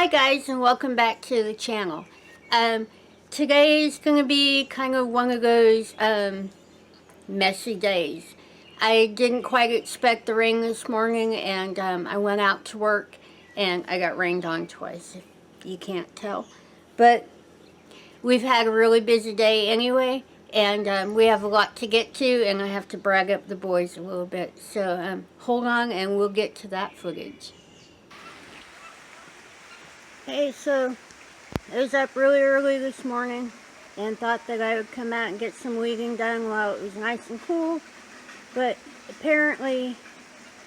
Hi guys, and welcome back to the channel. Today is going to be kind of one of those messy days. I didn't quite expect the rain this morning, and I went out to work and I got rained on twice, if you can't tell. But we've had a really busy day anyway, and we have a lot to get to, and I have to brag up the boys a little bit. So hold on and we'll get to that footage. Hey, so I was up really early this morning and thought that I would come out and get some weeding done while it was nice and cool, but apparently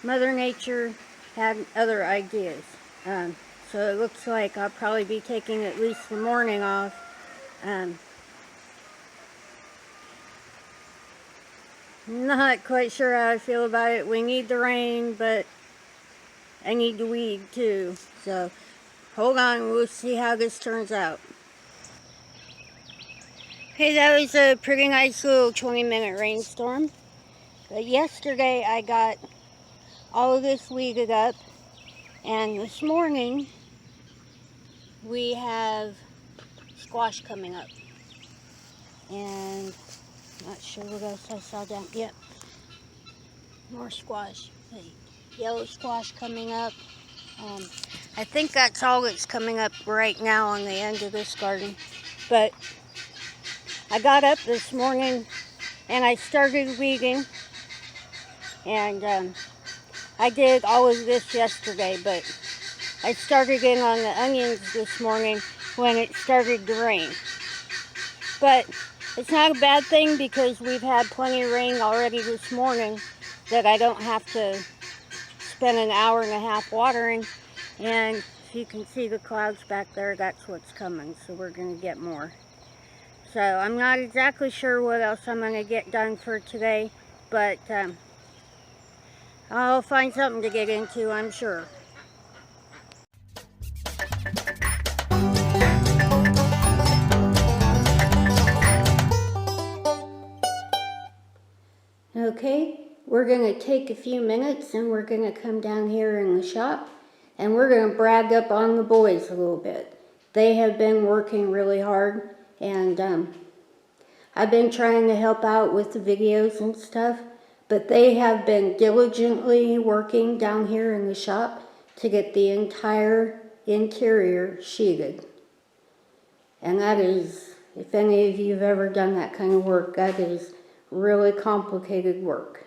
Mother Nature had other ideas. So it looks like I'll probably be taking at least the morning off. Not quite sure how I feel about it. We need the rain, but I need to weed too. So hold on, we'll see how this turns out. Okay, that was a pretty nice little 20-minute rainstorm. But yesterday I got all of this weeded up, and this morning we have squash coming up. And not sure what else I saw down. Yep, more squash. Yellow squash coming up. I think that's all that's coming up right now on the end of this garden. But I got up this morning and I started weeding, and I did all of this yesterday, but I started in on the onions this morning when it started to rain. But it's not a bad thing because we've had plenty of rain already this morning that I don't have to spend an hour and a half watering. And if you can see the clouds back there, that's what's coming, so we're going to get more. So I'm not exactly sure what else I'm going to get done for today, but I'll find something to get into, I'm sure. Okay, we're going to take a few minutes and we're going to come down here in the shop and we're going to brag up on the boys a little bit. They have been working really hard, and I've been trying to help out with the videos and stuff, but they have been diligently working down here in the shop to get the entire interior sheeted. And that is, if any of you have ever done that kind of work, that is really complicated work.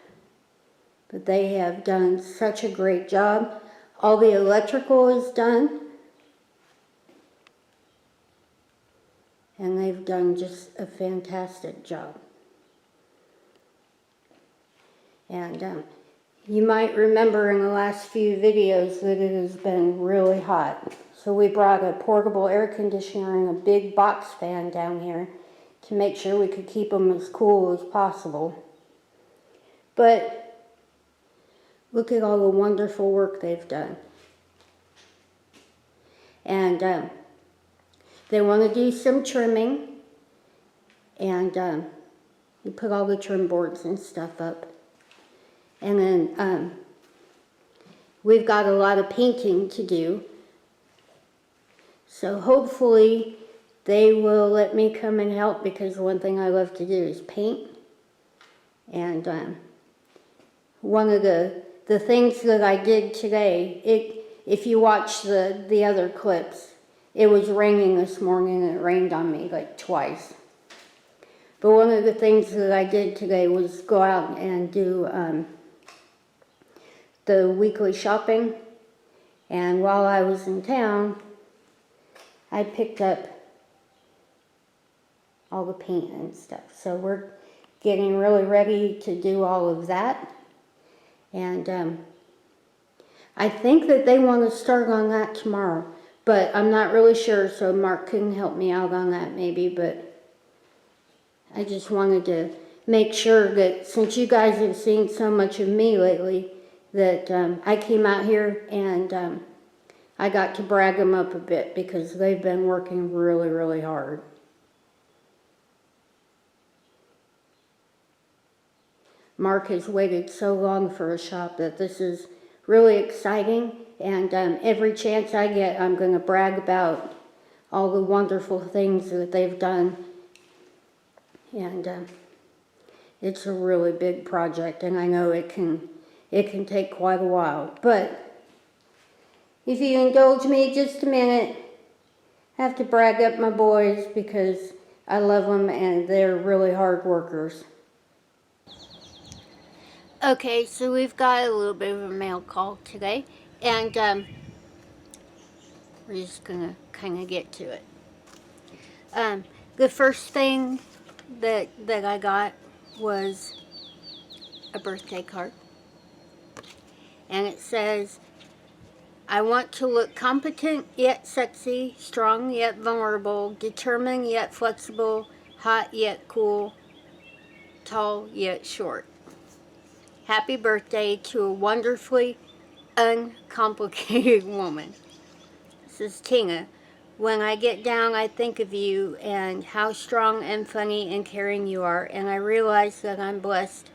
But they have done such a great job. All the electrical is done, and they've done just a fantastic job. And you might remember in the last few videos that it has been really hot. So we brought a portable air conditioner and a big box fan down here to make sure we could keep them as cool as possible. But look at all the wonderful work they've done. And they want to do some trimming, and we put all the trim boards and stuff up. And then we've got a lot of painting to do. So hopefully they will let me come and help, because one thing I love to do is paint. And one of the things that I did today, if you watch the other clips, it was raining this morning and it rained on me like twice. But one of the things that I did today was go out and do the weekly shopping. And while I was in town, I picked up all the paint and stuff. So we're getting really ready to do all of that. And I think that they want to start on that tomorrow, but I'm not really sure, so Mark can help me out on that maybe. But I just wanted to make sure that since you guys have seen so much of me lately, that I came out here and I got to brag them up a bit, because they've been working really, really hard. Mark has waited so long for a shop that this is really exciting, and every chance I get, I'm going to brag about all the wonderful things that they've done. And it's a really big project, and I know it can take quite a while. But if you indulge me just a minute, I have to brag up my boys because I love them and they're really hard workers. Okay, so we've got a little bit of a mail call today, and we're just gonna kind of get to it. The first thing that I got was a birthday card, and it says, "I want to look competent yet sexy, strong yet vulnerable, determined yet flexible, hot yet cool, tall yet short. Happy birthday to a wonderfully uncomplicated woman." This is Tina. "When I get down, I think of you and how strong and funny and caring you are, and I realize that I'm blessed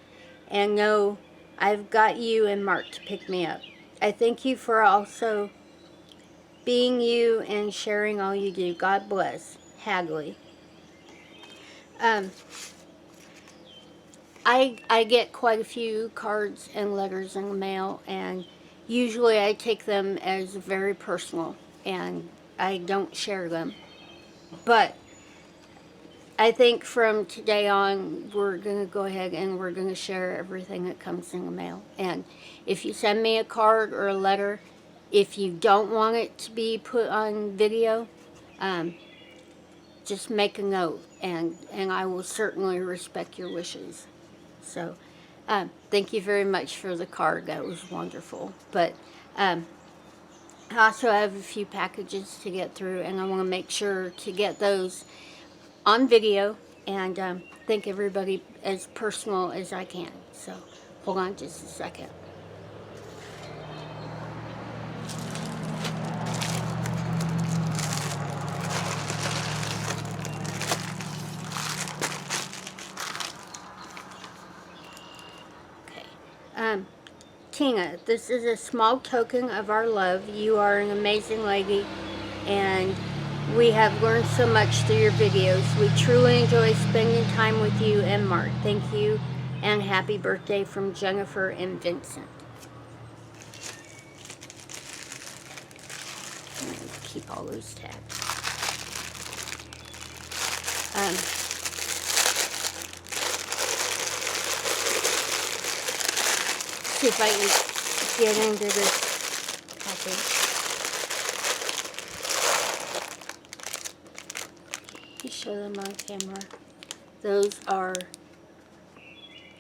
and know I've got you and Mark to pick me up. I thank you for also being you and sharing all you do. God bless. Hagley." I get quite a few cards and letters in the mail, and usually I take them as very personal, and I don't share them. But I think from today on, we're going to go ahead and we're going to share everything that comes in the mail. And if you send me a card or a letter, if you don't want it to be put on video, just make a note, and I will certainly respect your wishes. So, thank you very much for the card. That was wonderful. But I also have a few packages to get through, and I want to make sure to get those on video and thank everybody as personal as I can. So, hold on just a second. Tina, this is a small token of our love. You are an amazing lady, and we have learned so much through your videos. We truly enjoy spending time with you and Mark. Thank you, and happy birthday from Jennifer and Vincent. I'm going to keep all those tags. See if I can get into this package. You show them on camera. Those are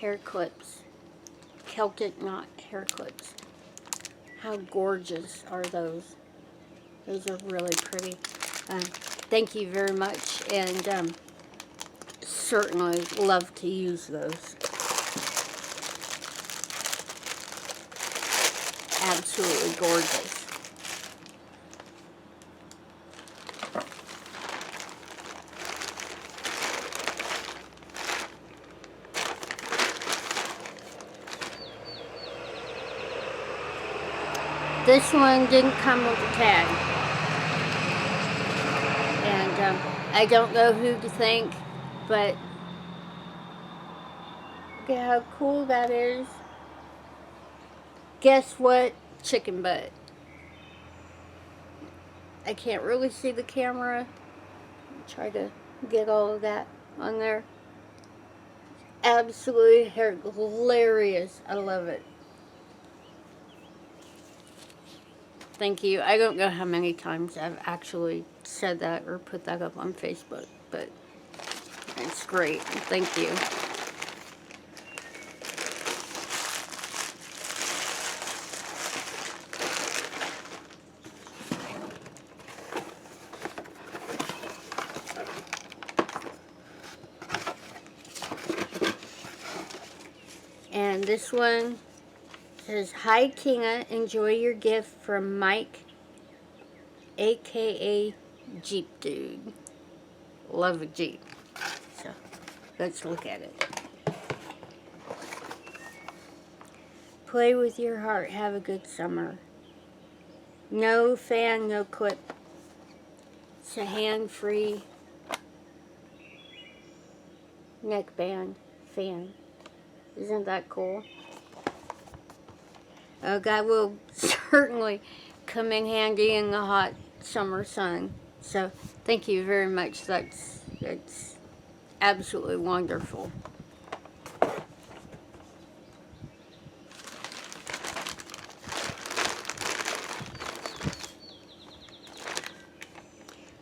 hair clips, Celtic knot hair clips. How gorgeous are those? Those are really pretty. Thank you very much, and certainly love to use those. Absolutely gorgeous. This one didn't come with a tag, and I don't know who to thank, but look at how cool that is. Guess what? Chicken butt. I can't really see the camera. Try to get all of that on there. Absolutely hilarious. I love it. Thank you. I don't know how many times I've actually said that or put that up on Facebook, but it's great. Thank you. And this one says, "Hi Tina, enjoy your gift from Mike, aka Jeep Dude." Love a Jeep. So let's look at it. Play with your heart. Have a good summer. No fan, no clip. It's a hand-free neckband fan. Isn't that cool? That will certainly come in handy in the hot summer sun. So thank you very much. That's absolutely wonderful.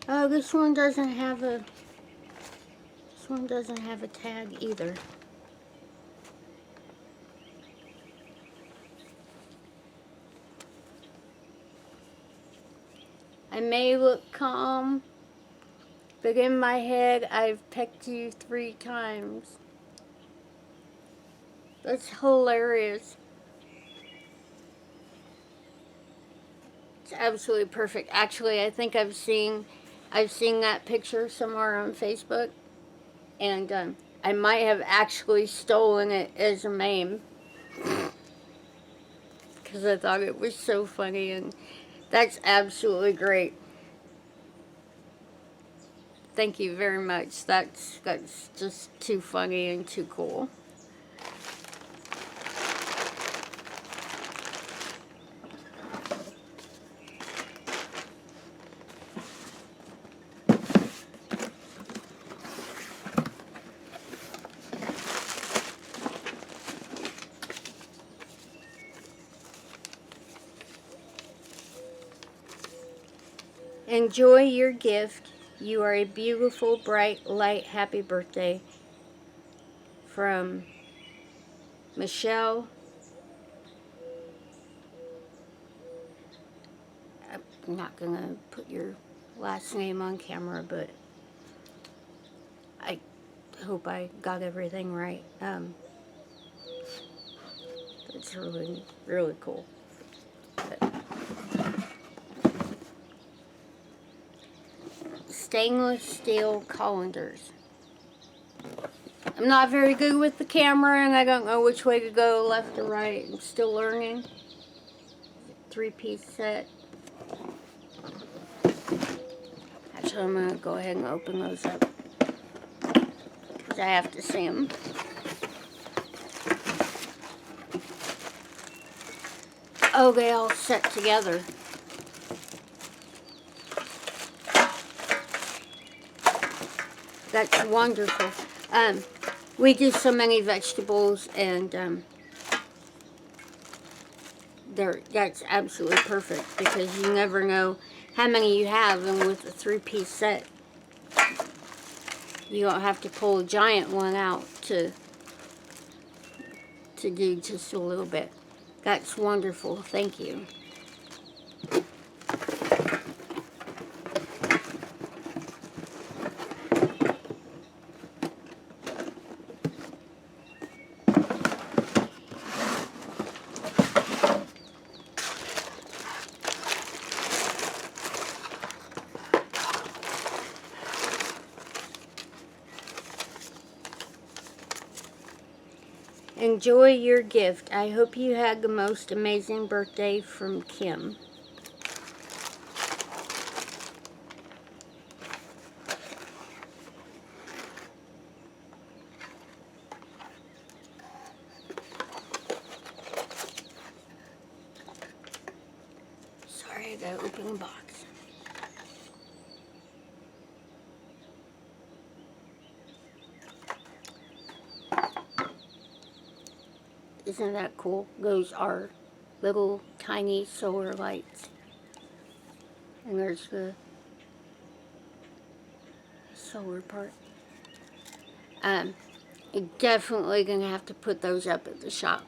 Oh, this one doesn't have a tag either. I may look calm, but in my head, I've pecked you 3 times. That's hilarious. It's absolutely perfect. Actually, I think I've seen that picture somewhere on Facebook, and I might have actually stolen it as a meme because I thought it was so funny, and that's absolutely great. Thank you very much. That's just too funny and too cool. Enjoy your gift. You are a beautiful, bright light. Happy birthday. From Michelle. I'm not going to put your last name on camera, but I hope I got everything right. It's really, really cool. But stainless steel colanders. I'm not very good with the camera, and I don't know which way to go, left or right. I'm still learning. 3-piece set. Actually, I'm going to go ahead and open those up, because I have to see them. Oh, they all set together. That's wonderful. We do so many vegetables, and that's absolutely perfect, because you never know how many you have, and with a 3-piece set, you don't have to pull a giant one out to do just a little bit. That's wonderful. Thank you. Enjoy your gift. I hope you had the most amazing birthday, from Kim. Sorry, I gotta open the box. Isn't that cool? Those are little tiny solar lights. And there's the solar part. You're definitely going to have to put those up at the shop.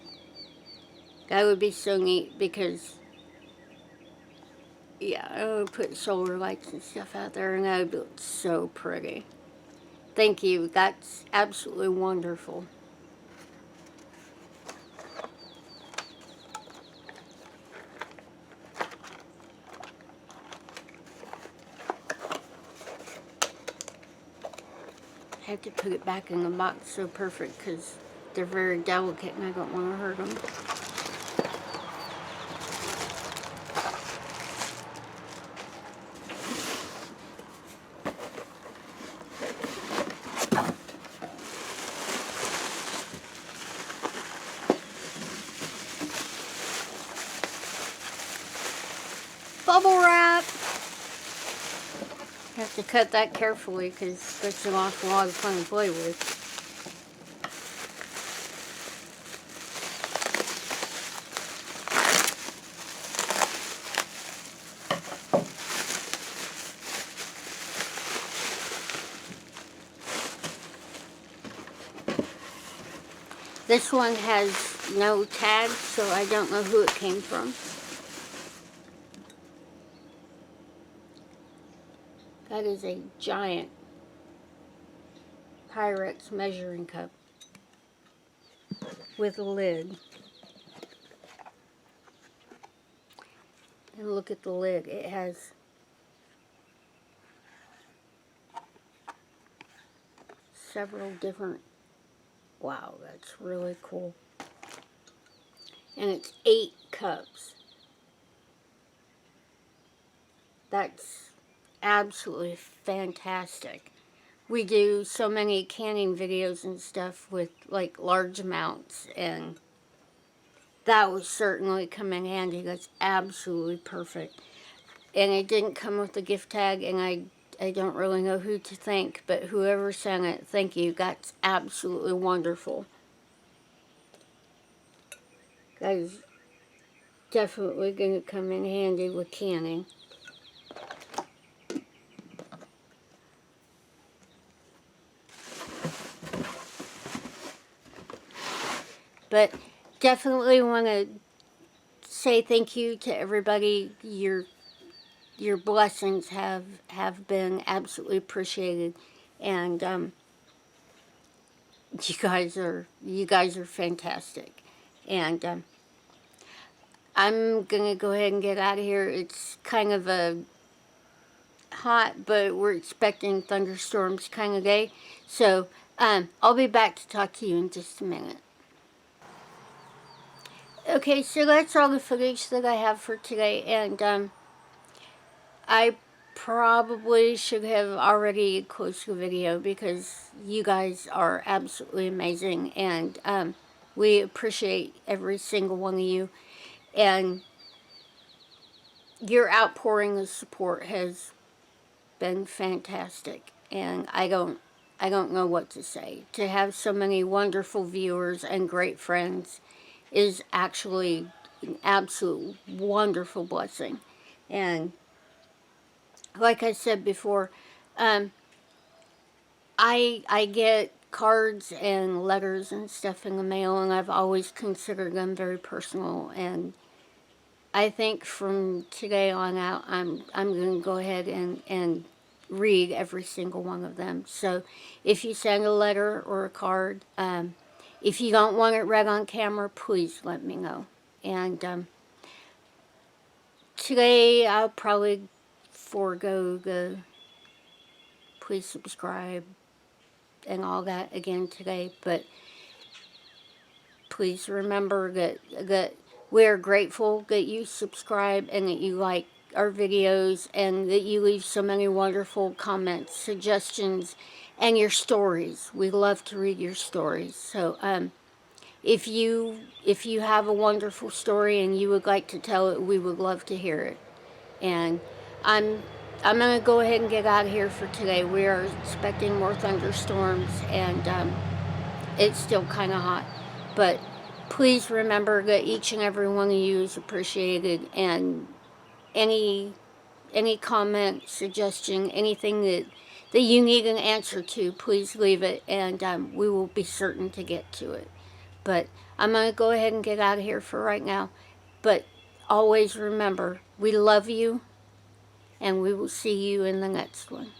That would be so neat, because, yeah, I would put solar lights and stuff out there, and that would look so pretty. Thank you. That's absolutely wonderful. I have to put it back in the box so perfect, because they're very delicate and I don't want to hurt them. bubble wrap. Have to cut that carefully because it's an awful lot of fun to play with. This one has no tag, so I don't know who it came from. That is a giant Pyrex measuring cup with a lid. And look at the lid. It has several different... Wow, that's really cool. And it's 8 cups. That's absolutely fantastic. We do so many canning videos and stuff with like large amounts, and that would certainly come in handy. That's absolutely perfect. And it didn't come with a gift tag, and I don't really know who to thank, but whoever sent it, thank you. That's absolutely wonderful. That is definitely going to come in handy with canning. But definitely want to say thank you to everybody. Your blessings have been absolutely appreciated, and you guys are fantastic. And I'm gonna go ahead and get out of here. It's kind of a hot, but we're expecting thunderstorms kind of day. So I'll be back to talk to you in just a minute. Okay, so that's all the footage that I have for today, and I probably should have already closed the video because you guys are absolutely amazing, and we appreciate every single one of you, and your outpouring of support has been fantastic, and I don't know what to say. To have so many wonderful viewers and great friends is actually an absolute wonderful blessing. And like I said before, I get cards and letters and stuff in the mail, and I've always considered them very personal, and I think from today on out I'm going to go ahead and read every single one of them. So if you send a letter or a card, if you don't want it read on camera, please let me know. And today I'll probably forego the please subscribe and all that again today, but please remember that we're grateful that you subscribe and that you like our videos and that you leave so many wonderful comments, suggestions, and your stories. We love to read your stories. So if you have a wonderful story and you would like to tell it, we would love to hear it. And I'm going to go ahead and get out of here for today. We are expecting more thunderstorms, and it's still kind of hot. But please remember that each and every one of you is appreciated, and any comment, suggestion, anything that you need an answer to, please leave it, and we will be certain to get to it. But I'm going to go ahead and get out of here for right now. But always remember, we love you, and we will see you in the next one.